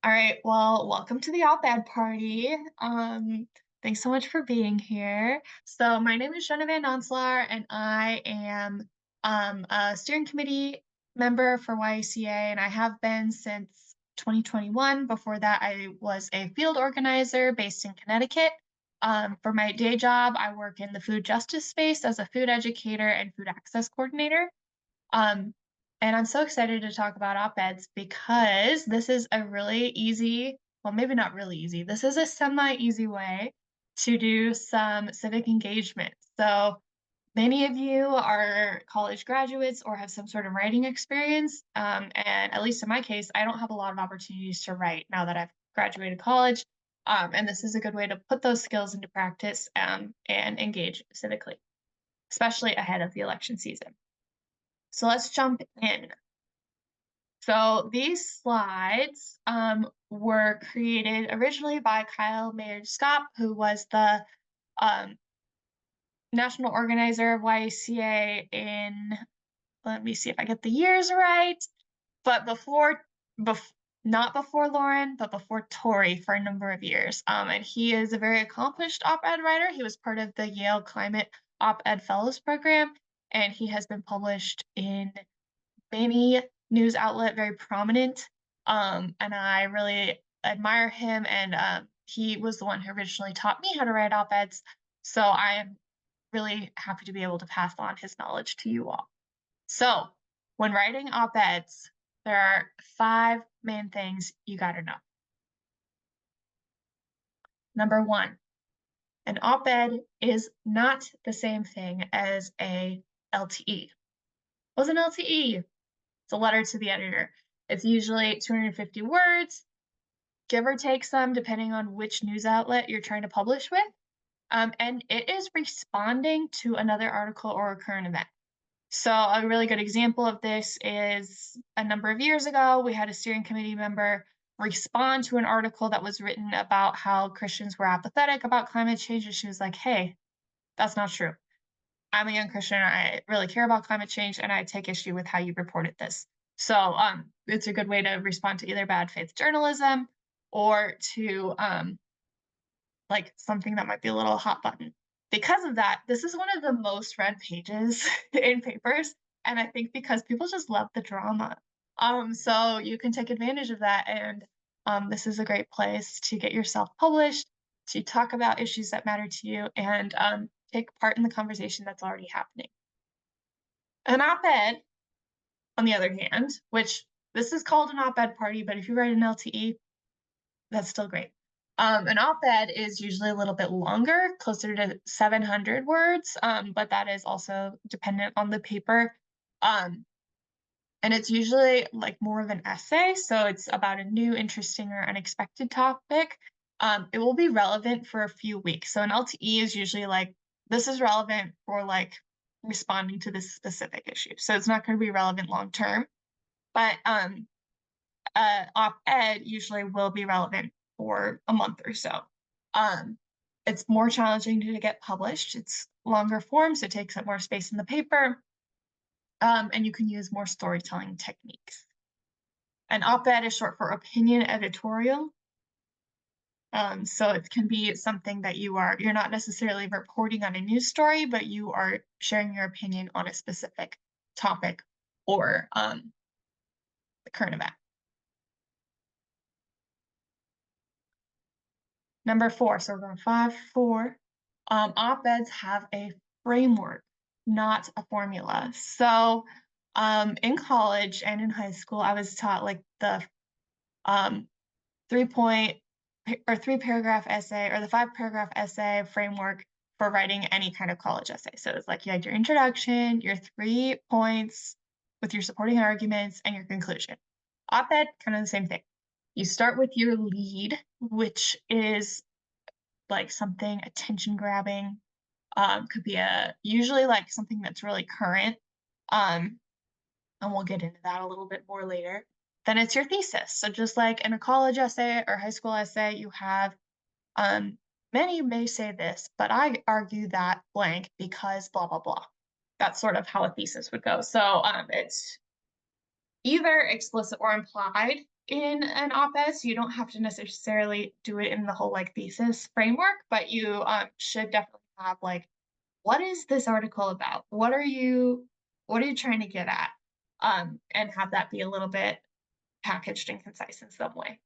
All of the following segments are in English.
All right, well, welcome to the op-ed party. Thanks so much for being here. So my name is Jenna V, and I am a steering committee member for YECA, and I have been since 2021. Before that, I was a field organizer based in Connecticut. For my day job, I work in the food justice space as a food educator and food access coordinator. Um, and I'm so excited to talk about op-eds because this is a really easy, well, maybe not really easy, this is a semi-easy way to do some civic engagement. So many of you are college graduates or have some sort of writing experience. And at least in my case, I don't have a lot of opportunities to write now that I've graduated college. And this is a good way to put those skills into practice and engage civically, especially ahead of the election season. So let's jump in. So these slides were created originally by Kyle Mayer-Scott, who was the um, national organizer of YCA in, let me see if I get the years right, but not before Lauren, but before Tori for a number of years. And he is a very accomplished op-ed writer. He was part of the Yale Climate Op-Ed Fellows Program, and he has been published in many news outlet, very prominent. And I really admire him. And he was the one who originally taught me how to write op-eds. So I am really happy to be able to pass on his knowledge to you all. So when writing op-eds, there are 5 main things you got to know. Number 1, an op-ed is not the same thing as a LTE. What's an LTE? It's a letter to the editor. It's usually 250 words, give or take some, depending on which news outlet you're trying to publish with. And it is responding to another article or a current event. So a really good example of this is a number of years ago, we had a steering committee member respond to an article that was written about how Christians were apathetic about climate change. And she was like, hey, that's not true. I'm a young Christian. I really care about climate change, and I take issue with how you reported this. So it's a good way to respond to either bad faith journalism or to like something that might be a little hot button. Because of that, this is one of the most read pages in papers, and I think because people just love the drama. So you can take advantage of that, and this is a great place to get yourself published, to talk about issues that matter to you, and take part in the conversation that's already happening. An op-ed, on the other hand, which this is called an op-ed party, but if you write an LTE, that's still great. An op-ed is usually a little bit longer, closer to 700 words, but that is also dependent on the paper. And it's usually like more of an essay, so it's about a new, interesting, or unexpected topic. It will be relevant for a few weeks. So an LTE is usually like, this is relevant for like responding to this specific issue. So it's not going to be relevant long term, but op-ed usually will be relevant for a month or so. It's more challenging to get published. It's longer form, so it takes up more space in the paper, and you can use more storytelling techniques. An op-ed is short for opinion editorial. So it can be something that you're not necessarily reporting on a news story, but you are sharing your opinion on a specific topic or the current event. Number 4, so we're going 5, 4. Op-eds have a framework, not a formula. So in college and in high school, I was taught like the 3-paragraph essay or the 5-paragraph essay framework for writing any kind of college essay. So it's like you had your introduction, your 3 points with your supporting arguments, and your conclusion. Op-ed, kind of the same thing. You start with your lead, which is like something attention grabbing, could be usually like something that's really current, and we'll get into that a little bit more later. Then it's your thesis. So just like in a college essay or high school essay, you have, many may say this, but I argue that blank because blah, blah, blah. That's sort of how a thesis would go. So it's either explicit or implied. in an op-ed, so you don't have to necessarily do it in the whole like thesis framework, but you should definitely have like, what is this article about? What are you trying to get at? And have that be a little bit packaged and concise in some way.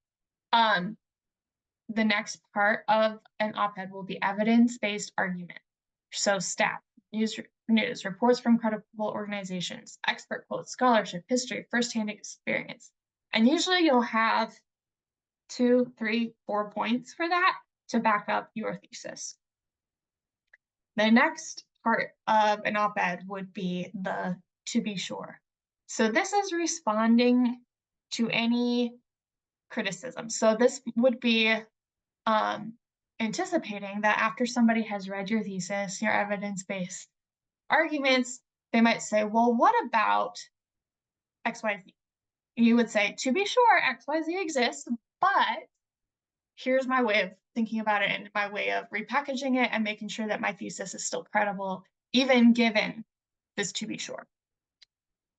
The next part of an op-ed will be evidence-based argument. So stat, news, reports from credible organizations, expert quotes, scholarship, history, firsthand experience. And usually you'll have 2, 3, 4 points for that to back up your thesis. The next part of an op-ed would be the to be sure. So this is responding to any criticism. So this would be anticipating that after somebody has read your thesis, your evidence-based arguments, they might say, well, what about XYZ? You would say, to be sure, XYZ exists, but here's my way of thinking about it and my way of repackaging it and making sure that my thesis is still credible, even given this to be sure.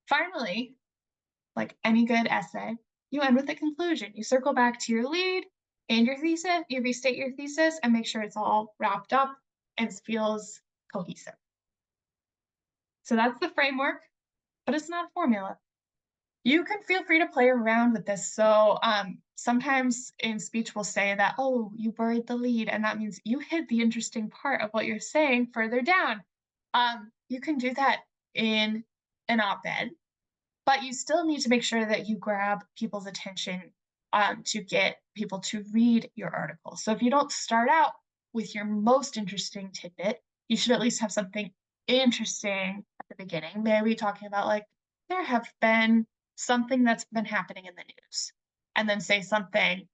Finally, like any good essay, you end with a conclusion. You circle back to your lead and your thesis, you restate your thesis and make sure it's all wrapped up and feels cohesive. So that's the framework, but it's not a formula. You can feel free to play around with this. So sometimes in speech we'll say that, oh, you buried the lead, and that means you hid the interesting part of what you're saying further down. You can do that in an op-ed, but you still need to make sure that you grab people's attention to get people to read your article. So if you don't start out with your most interesting tidbit, you should at least have something interesting at the beginning, maybe talking about like, there have been something that's been happening in the news, and then say something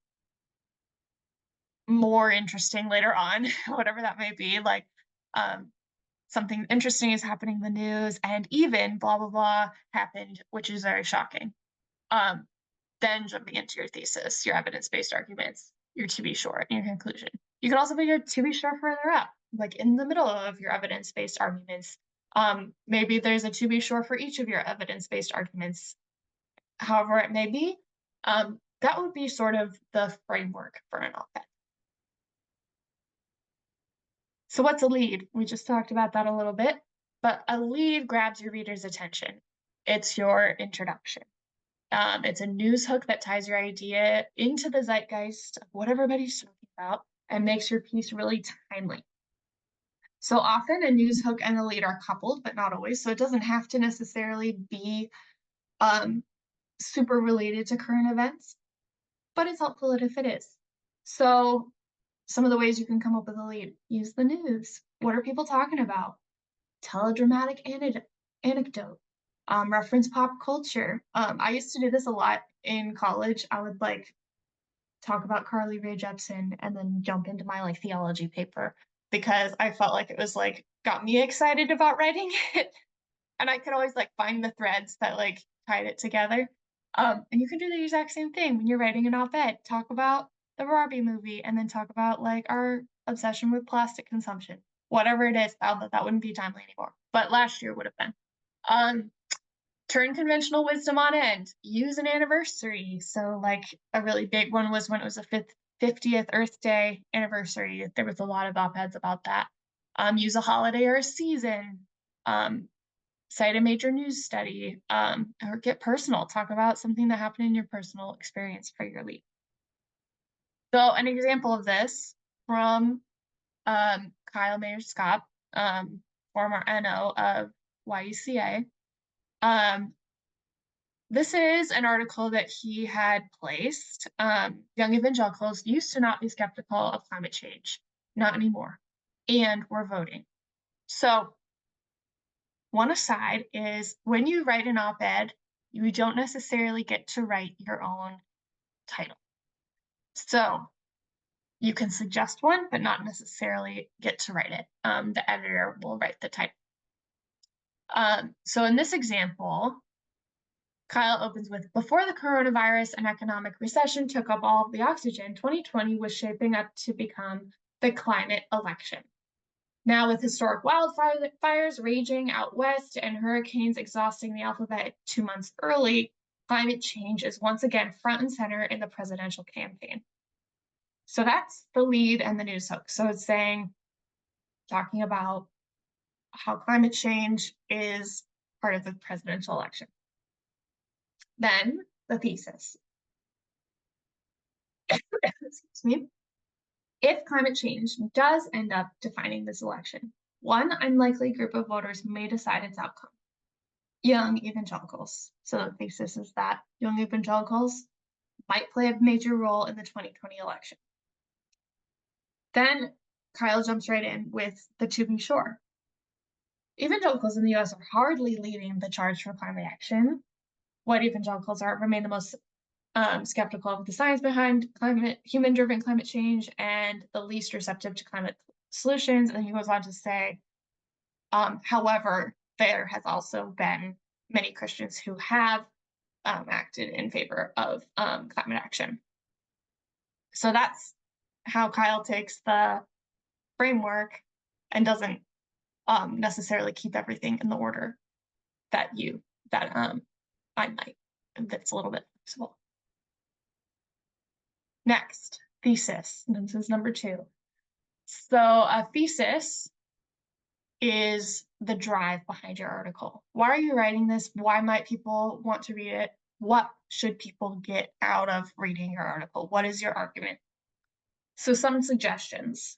more interesting later on, whatever that may be, like something interesting is happening in the news, and even blah, blah, blah happened, which is very shocking. Then jumping into your thesis, your evidence-based arguments, your to be sure, and your conclusion. You can also put your to be sure further up, like in the middle of your evidence-based arguments. Maybe there's a to be sure for each of your evidence-based arguments, however it may be. That would be sort of the framework for an op-ed. So what's a lead? We just talked about that a little bit, but a lead grabs your reader's attention. It's your introduction. It's a news hook that ties your idea into the zeitgeist of what everybody's talking about and makes your piece really timely. So often a news hook and a lead are coupled, but not always. So it doesn't have to necessarily be super related to current events, but it's helpful if it is. So some of the ways you can come up with a lead: use the news. What are people talking about? Tell a dramatic anecdote. Reference pop culture. I used to do this a lot in college. I would like talk about Carly Rae Jepsen and then jump into my like theology paper because I felt like it was like got me excited about writing it. And I could always like find the threads that like tied it together. And you can do the exact same thing when you're writing an op-ed. Talk about the Barbie movie and then talk about like our obsession with plastic consumption. Whatever it is, that wouldn't be timely anymore. But last year would have been. Turn conventional wisdom on end. Use an anniversary. So like a really big one was when it was the 50th Earth Day anniversary. There was a lot of op-eds about that. Use a holiday or a season. Cite a major news study, or get personal. Talk about something that happened in your personal experience for your lead. So an example of this from Kyle Mayer-Scott, former NO of YECA. This is an article that he had placed. Young evangelicals used to not be skeptical of climate change, not anymore, and we're voting. So one aside is when you write an op-ed, you don't necessarily get to write your own title. So you can suggest one, but not necessarily get to write it. The editor will write the title. So in this example, Kyle opens with, before the coronavirus and economic recession took up all of the oxygen, 2020 was shaping up to become the climate election. Now, with historic wildfires raging out west and hurricanes exhausting the alphabet 2 months early, climate change is once again front and center in the presidential campaign. So that's the lead and the news hook. So it's talking about how climate change is part of the presidential election. Then the thesis. Excuse me. If climate change does end up defining this election, one unlikely group of voters may decide its outcome. Young evangelicals. So the thesis is that young evangelicals might play a major role in the 2020 election. Then Kyle jumps right in with the to be sure. Evangelicals in the US are hardly leading the charge for climate action. White evangelicals remain the most skeptical of the science behind human-driven climate change, and the least receptive to climate solutions. And he goes on to say, however, there has also been many Christians who have acted in favor of climate action. So that's how Kyle takes the framework and doesn't necessarily keep everything in the order that I might. That's a little bit flexible. Next, thesis. This is number 2. So a thesis is the drive behind your article. Why are you writing this? Why might people want to read it? What should people get out of reading your article? What is your argument? So some suggestions.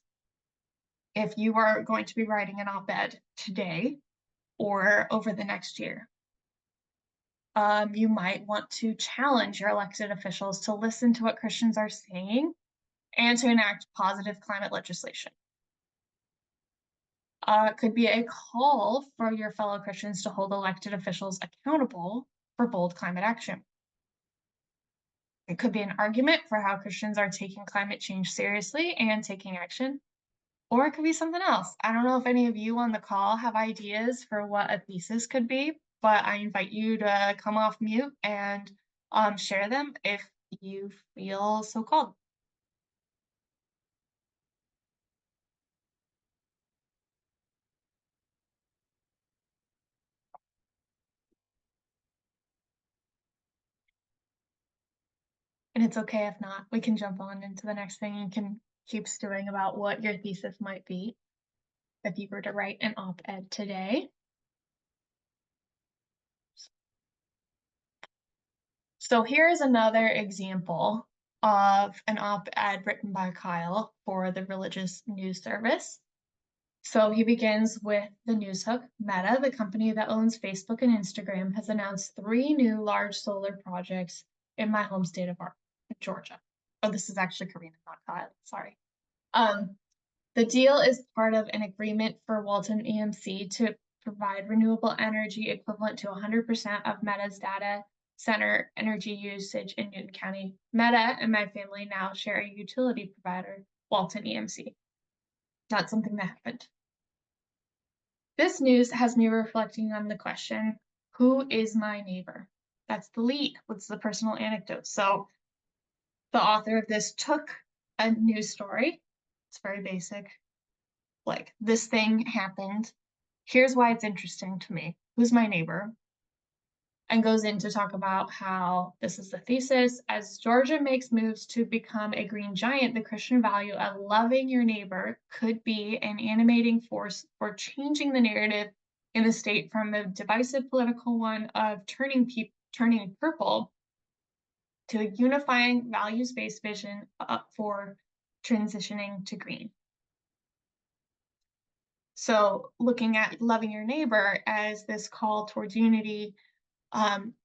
If you are going to be writing an op-ed today or over the next year, you might want to challenge your elected officials to listen to what Christians are saying and to enact positive climate legislation. It could be a call for your fellow Christians to hold elected officials accountable for bold climate action. It could be an argument for how Christians are taking climate change seriously and taking action. Or it could be something else. I don't know if any of you on the call have ideas for what a thesis could be, but I invite you to come off mute and share them if you feel so called. And it's okay if not. We can jump on into the next thing and can keep stewing about what your thesis might be if you were to write an op-ed today. So here's another example of an op-ed written by Kyle for the Religious News Service. So he begins with the news hook. Meta, the company that owns Facebook and Instagram, has announced 3 new large solar projects in my home state of Georgia. Oh, this is actually Karina, not Kyle. Sorry. The deal is part of an agreement for Walton EMC to provide renewable energy equivalent to 100% of Meta's data center energy usage in Newton County. Meta and my family now share a utility provider, Walton EMC. Not something that happened. This news has me reflecting on the question, who is my neighbor? That's the lead. What's the personal anecdote? So the author of this took a news story. It's very basic. Like, this thing happened. Here's why it's interesting to me. Who's my neighbor? And goes in to talk about how this is the thesis. As Georgia makes moves to become a green giant, the Christian value of loving your neighbor could be an animating force for changing the narrative in the state from the divisive political one of turning purple to a unifying values-based vision for transitioning to green. So looking at loving your neighbor as this call towards unity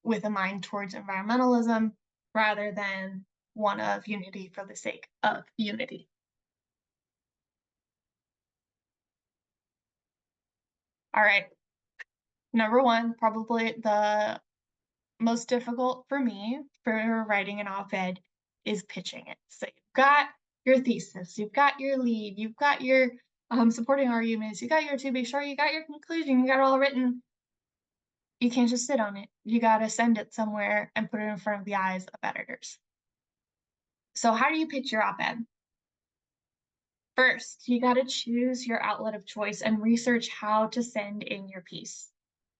with a mind towards environmentalism rather than one of unity for the sake of unity. All right. Number 1, probably the most difficult for me for writing an op-ed is pitching it. So you've got your thesis, you've got your lead, you've got your supporting arguments, you got your to be sure, you got your conclusion, you got it all written. You can't just sit on it. You got to send it somewhere and put it in front of the eyes of editors. So how do you pitch your op-ed? First, you got to choose your outlet of choice and research how to send in your piece.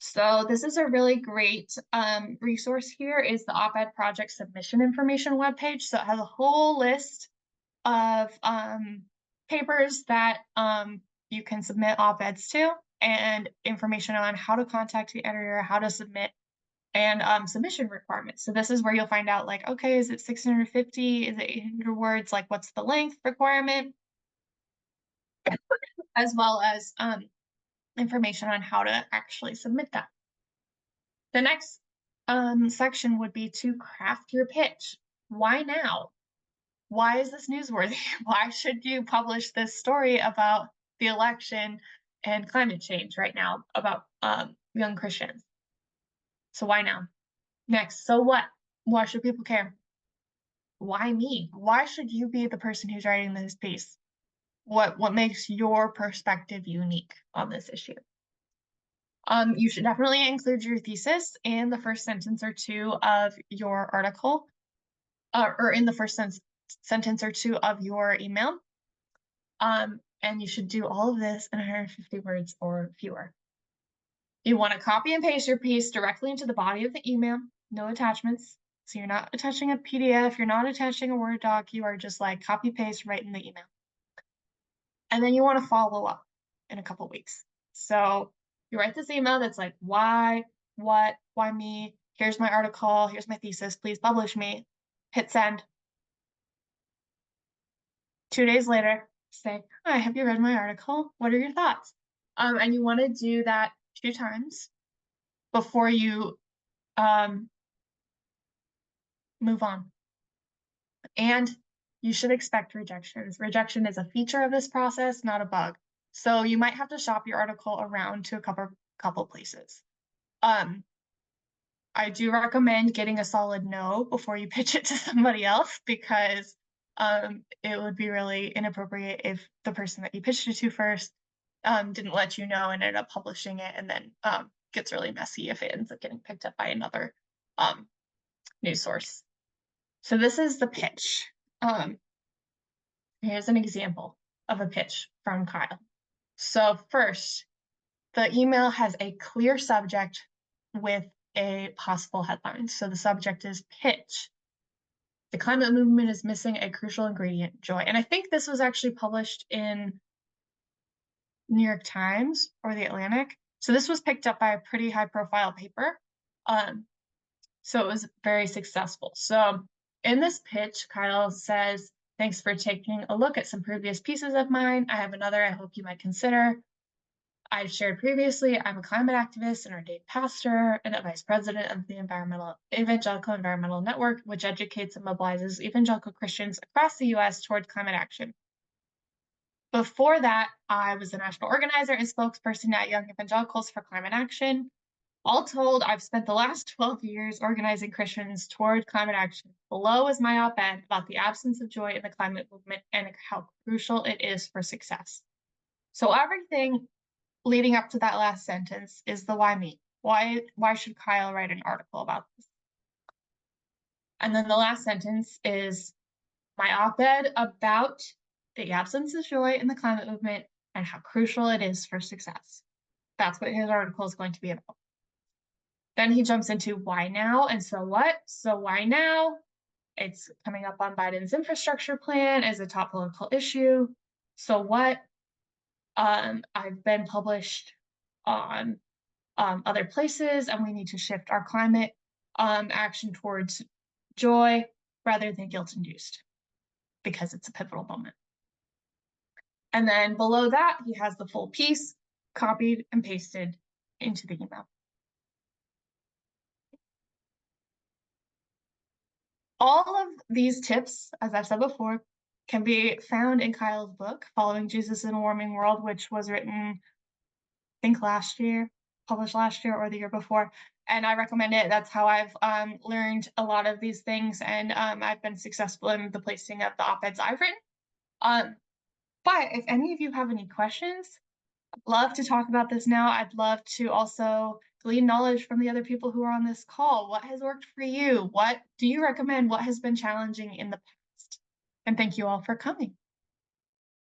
So this is a really great resource here is the op-ed project submission information webpage. So it has a whole list of papers that you can submit op-eds to and information on how to contact the editor, how to submit, and submission requirements. So this is where you'll find out like, okay, is it 650? Is it 800 words? Like what's the length requirement? As well as information on how to actually submit that. The next section would be to craft your pitch. Why now? Why is this newsworthy? Why should you publish this story about the election and climate change right now about young Christians? So why now? Next, so what? Why should people care? Why me? Why should you be the person who's writing this piece? What makes your perspective unique on this issue? You should definitely include your thesis in the first sentence or two of your article, or in the first sentence or two of your email. And you should do all of this in 150 words or fewer. You want to copy and paste your piece directly into the body of the email, no attachments. So you're not attaching a PDF, you're not attaching a Word doc, you are just like copy paste right in the email. And then you want to follow up in a couple weeks. So you write this email that's like, why, what, why me? Here's my article, here's my thesis, please publish me. Hit send. 2 days later, say, hi, have you read my article? What are your thoughts? And you want to do that 2 times before you move on. And you should expect rejections. Rejection is a feature of this process, not a bug. So you might have to shop your article around to a couple places. I do recommend getting a solid no before you pitch it to somebody else, because it would be really inappropriate if the person that you pitched it to first didn't let you know and ended up publishing it, and then gets really messy if it ends up getting picked up by another news source. So this is the pitch. Here's an example of a pitch from Kyle. So first, the email has a clear subject with a possible headline. So the subject is pitch. The climate movement is missing a crucial ingredient, joy. And I think this was actually published in New York Times or the Atlantic. So this was picked up by a pretty high profile paper. So it was very successful. So in this pitch, Kyle says, thanks for taking a look at some previous pieces of mine. I have another I hope you might consider. I've shared previously, I'm a climate activist and ordained pastor and a vice president of the Evangelical Environmental Network, which educates and mobilizes evangelical Christians across the US toward climate action. Before that, I was a national organizer and spokesperson at Young Evangelicals for Climate Action. All told, I've spent the last 12 years organizing Christians toward climate action. Below is my op-ed about the absence of joy in the climate movement and how crucial it is for success. So everything leading up to that last sentence is the why me? Why should Kyle write an article about this? And then the last sentence is my op-ed about the absence of joy in the climate movement and how crucial it is for success. That's what his article is going to be about. Then he jumps into why now and so what? So why now? It's coming up on Biden's infrastructure plan as a top political issue. So what? I've been published on other places, and we need to shift our climate action towards joy rather than guilt-induced, because it's a pivotal moment. And then below that, he has the full piece copied and pasted into the email. All of these tips, as I've said before, can be found in Kyle's book, Following Jesus in a Warming World, which was written, I think published last year or the year before. And I recommend it. That's how I've learned a lot of these things, and I've been successful in the placing of the op-eds I've written. But if any of you have any questions, I'd love to talk about this now. I'd love to also glean knowledge from the other people who are on this call. What has worked for you? What do you recommend? What has been challenging in the past? And thank you all for coming.